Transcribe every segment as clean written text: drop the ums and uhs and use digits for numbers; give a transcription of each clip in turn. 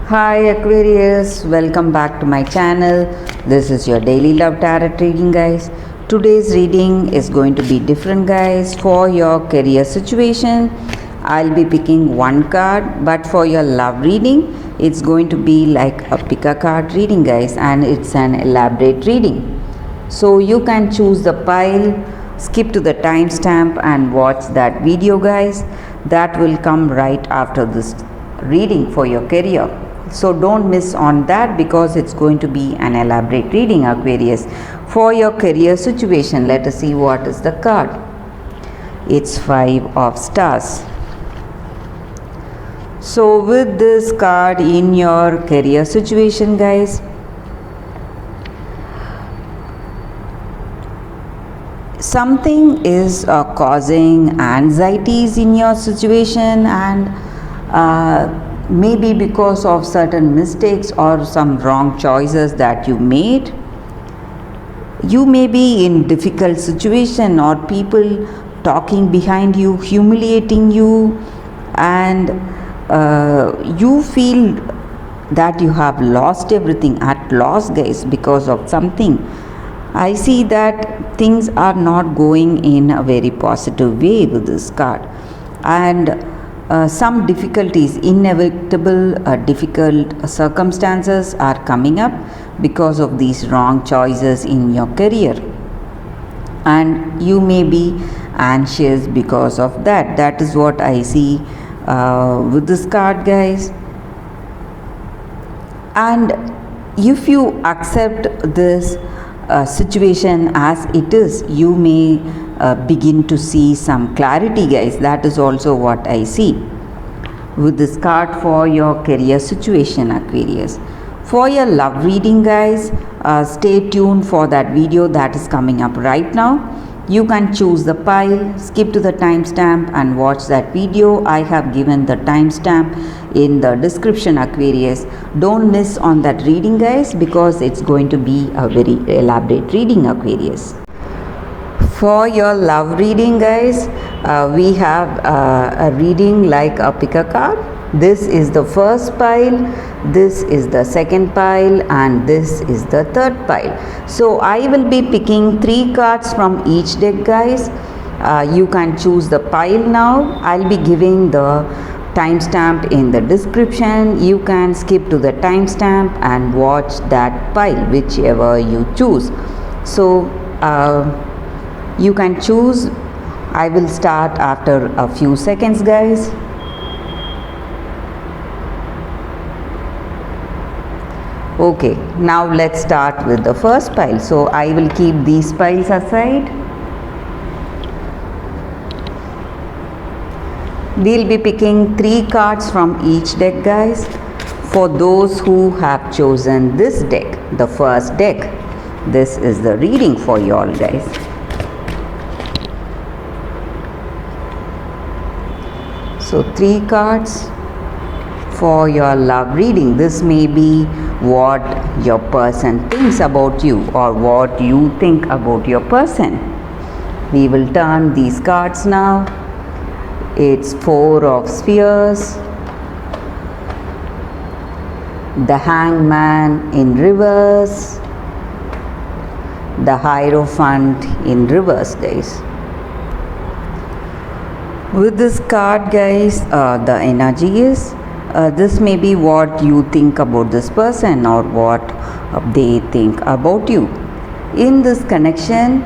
Hi Aquarius, welcome back to my channel. This is your daily love tarot reading, guys. Today's reading is going to be different, guys. For your career situation, I'll be picking one card, but for your love reading, it's going to be like a pick a card reading, guys, and it's an elaborate reading. So you can choose the pile, skip to the timestamp and watch that video, guys. That will come right after this reading for your career. So don't miss on that because it's going to be an elaborate reading, Aquarius. For your career situation, let us see what is the card. It's 5 of stars. So with this card in your career situation, guys, something is causing anxieties in your situation, and maybe because of certain mistakes or some wrong choices that you made. You may be in difficult situation, or people talking behind you, humiliating you, and you feel that you have lost everything, at loss, guys, because of something. I see that things are not going in a very positive way with this card, and some difficulties, inevitable difficult circumstances are coming up because of these wrong choices in your career, and you may be anxious because of that. That is what I see with this card, guys. And if you accept this situation as it is, you may begin to see some clarity, guys. That is also what I see with this card for your career situation, Aquarius. For your love reading, guys, stay tuned for that video that is coming up right now. You can choose the pile, skip to the timestamp and watch that video. I have given the timestamp in the description, Aquarius. Don't miss on that reading, guys, because it's going to be a very elaborate reading, Aquarius. For your love reading, guys, we have a reading like a pick a card. This is the first pile, this is the second pile, and this is the third pile. So I will be picking 3 cards from each deck, guys. You can choose the pile now. I'll be giving the timestamp in the description. You can skip to the timestamp and watch that pile, whichever you choose. So you can choose. I will start after a few seconds, guys. Okay, now let's start with the first pile. So I will keep these piles aside. We'll be picking 3 cards from each deck, guys. For those who have chosen this deck, the first deck, this is the reading for you all, guys. So 3 cards for your love reading. This may be what your person thinks about you, or what you think about your person. We will turn these cards now. It's 4 of spheres, the hangman in reverse, the hierophant in reverse, guys. With this card, guys, the energy is this may be what you think about this person, or what they think about you. In this connection,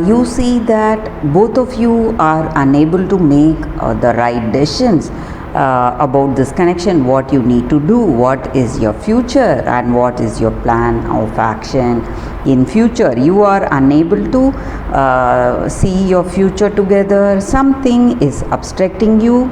you see that both of you are unable to make the right decisions about this connection, what you need to do, what is your future, and what is your plan of action in future. You are unable to see your future together. Something is obstructing you.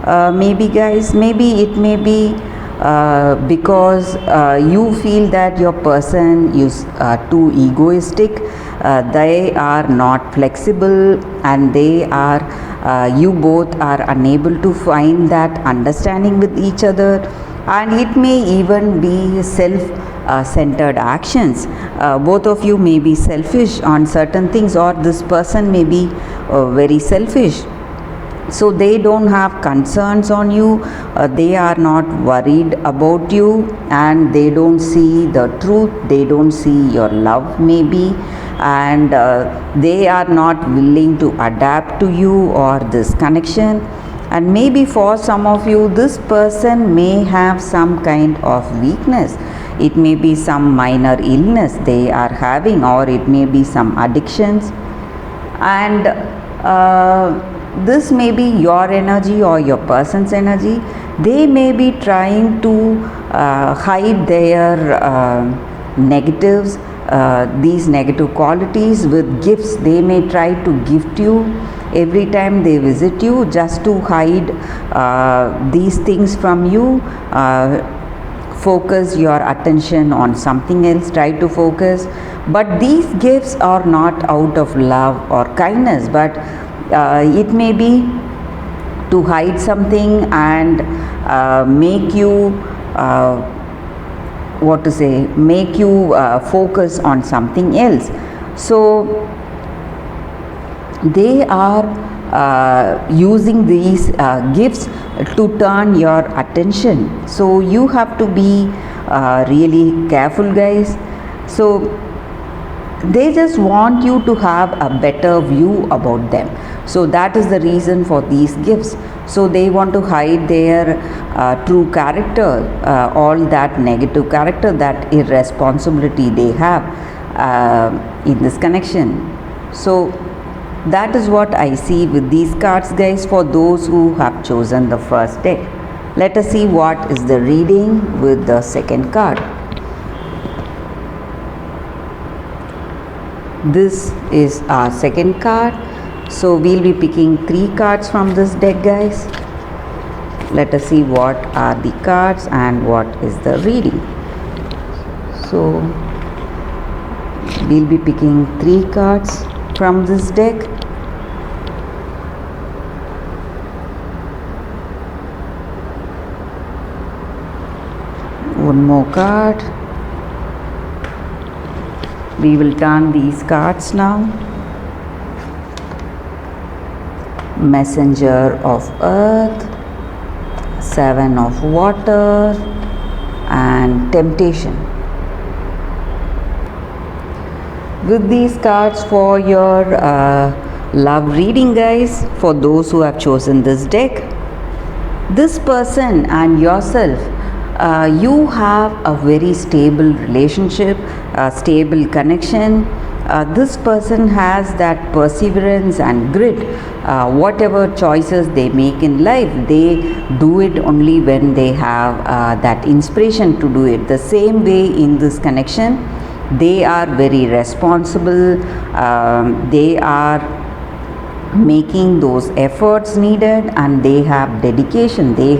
Maybe, guys, maybe it may be because you feel that your person is too egoistic. They are not flexible, and they are you both are unable to find that understanding with each other, and it may even be self-centered actions. Both of you may be selfish on certain things, or this person may be very selfish. so they don't have concerns on you, they are not worried about you, and they don't see the truth, they don't see your love maybe, and they are not willing to adapt to you or this connection. And maybe for some of you, this person may have some kind of weakness. It may be some minor illness they are having, or it may be some addictions, and this may be your energy or your person's energy. They may be trying to hide their negatives, these negative qualities with gifts. They may try to gift you every time they visit you, just to hide these things from you. Focus your attention on something else, try to focus. But these gifts are not out of love or kindness, but it may be to hide something and make you make you focus on something else. So they are using these gifts to turn your attention. So you have to be really careful, guys. So they just want you to have a better view about them. So that is the reason for these gifts. So they want to hide their true character, all that negative character, that irresponsibility they have in this connection. So that is what I see with these cards, guys, for those who have chosen the first deck. Let us see what is the reading with the second card. This is our second card. So we'll be picking 3 cards from this deck, guys. Let us see what are the cards and what is the reading. So we'll be picking 3 cards from this deck. One more card. We will turn these cards now. Messenger of Earth, 7 of Water, and Temptation. With these cards for your love reading, guys, for those who have chosen this deck, this person and yourself, you have a very stable relationship, a stable connection. This person has that perseverance and grit. Whatever choices they make in life, they do it only when they have that inspiration to do it. The same way in this connection, they are very responsible. They are making those efforts needed, and they have dedication. They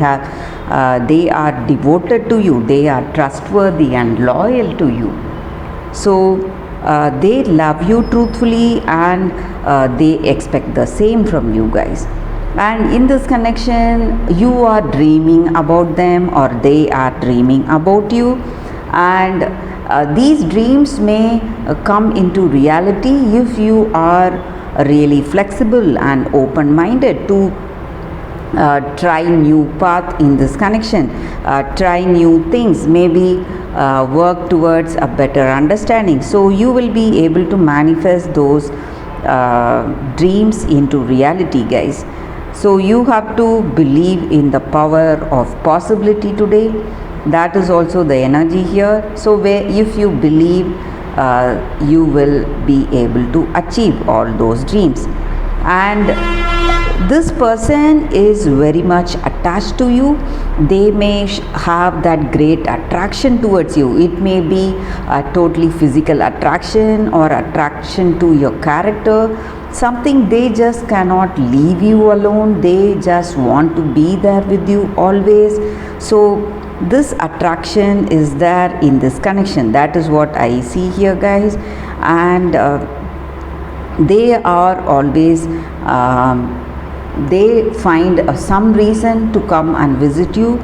are devoted to you. They are trustworthy and loyal to you. So they love you truthfully, and they expect the same from you, guys. And in this connection, you are dreaming about them, or they are dreaming about you, and these dreams may come into reality if you are really flexible and open-minded to try new path in this connection, try new things, maybe work towards a better understanding. So you will be able to manifest those dreams into reality, guys. So you have to believe in the power of possibility today. That is also the energy here. So if you believe, you will be able to achieve all those dreams. And this person is very much attached to you. They may have that great attraction towards you. It may be a totally physical attraction or attraction to your character, something. They just cannot leave you alone. They just want to be there with you always. So this attraction is there in this connection. That is what I see here, guys. And they are always they find some reason to come and visit you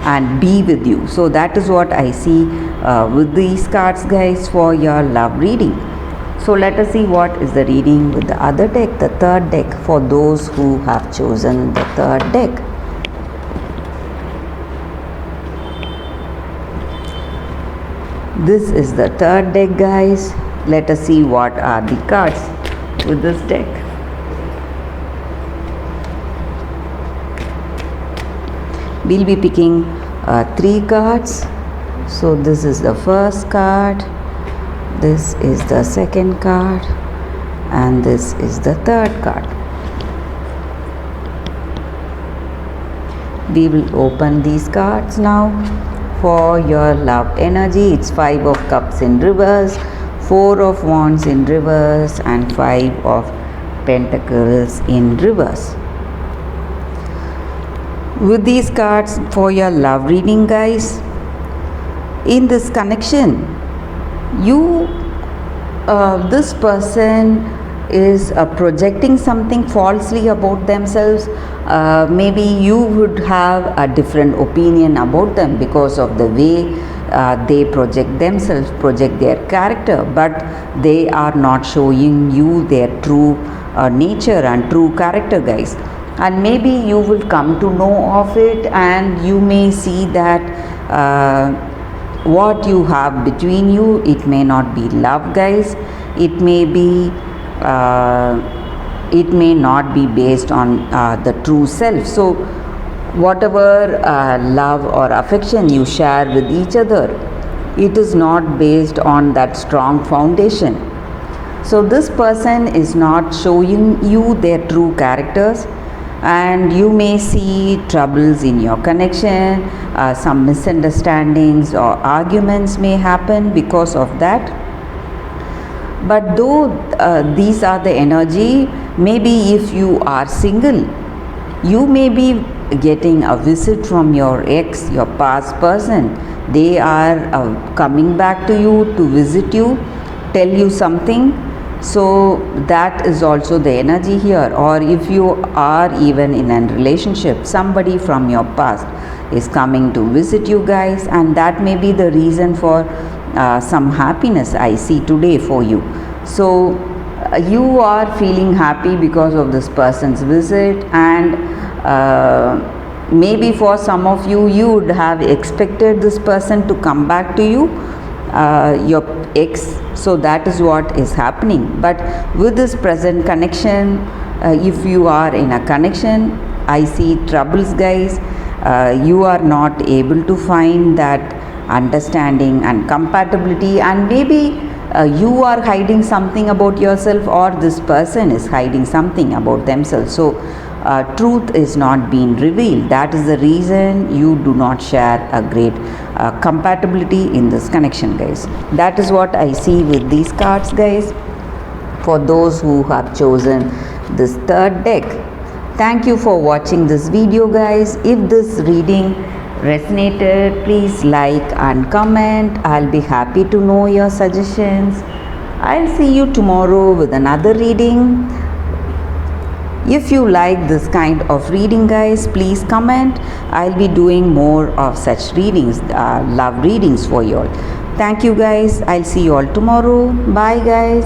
and be with you. So that is what I see with these cards, guys, for your love reading. So let us see what is the reading with the other deck, the third deck, for those who have chosen the third deck. This is the third deck, guys. Let us see what are the cards with this deck. We'll be picking 3 cards. So this is the first card, this is the second card, and this is the third card. We will open these cards now. For your love energy, it's 5 of cups in reverse, 4 of wands in reverse, and 5 of pentacles in reverse. With these cards for your love reading, guys, in this connection, this person is projecting something falsely about themselves. Maybe you would have a different opinion about them because of the way they project themselves, project their character, but they are not showing you their true nature and true character, guys. And maybe you will come to know of it, and you may see that what you have between you, it may not be love, guys. It may not be based on the true self. So whatever love or affection you share with each other, it is not based on that strong foundation. So this person is not showing you their true characters, and you may see troubles in your connection. Some misunderstandings or arguments may happen because of that. But though these are the energy, maybe if you are single, you may be getting a visit from your ex, your past person. They are coming back to you to visit you, tell you something. So that is also the energy here. Or if you are even in a relationship, somebody from your past is coming to visit you, guys, and that may be the reason for some happiness I see today for you. So you are feeling happy because of this person's visit, and maybe for some of you, you would have expected this person to come back to you, your ex. So that is what is happening. But with this present connection, if you are in a connection, I see troubles, guys. You are not able to find that understanding and compatibility, and maybe you are hiding something about yourself, or this person is hiding something about themselves. So truth is not being revealed. That is the reason you do not share a great compatibility in this connection, guys. That is what I see with these cards, guys, for those who have chosen this third deck. Thank you for watching this video, guys. If this reading resonated, please like and comment. I'll be happy to know your suggestions. I'll see you tomorrow with another reading. If you like this kind of reading, guys, please comment. I'll be doing more of such readings, love readings for you all. Thank you, guys. I'll see you all tomorrow. Bye, guys.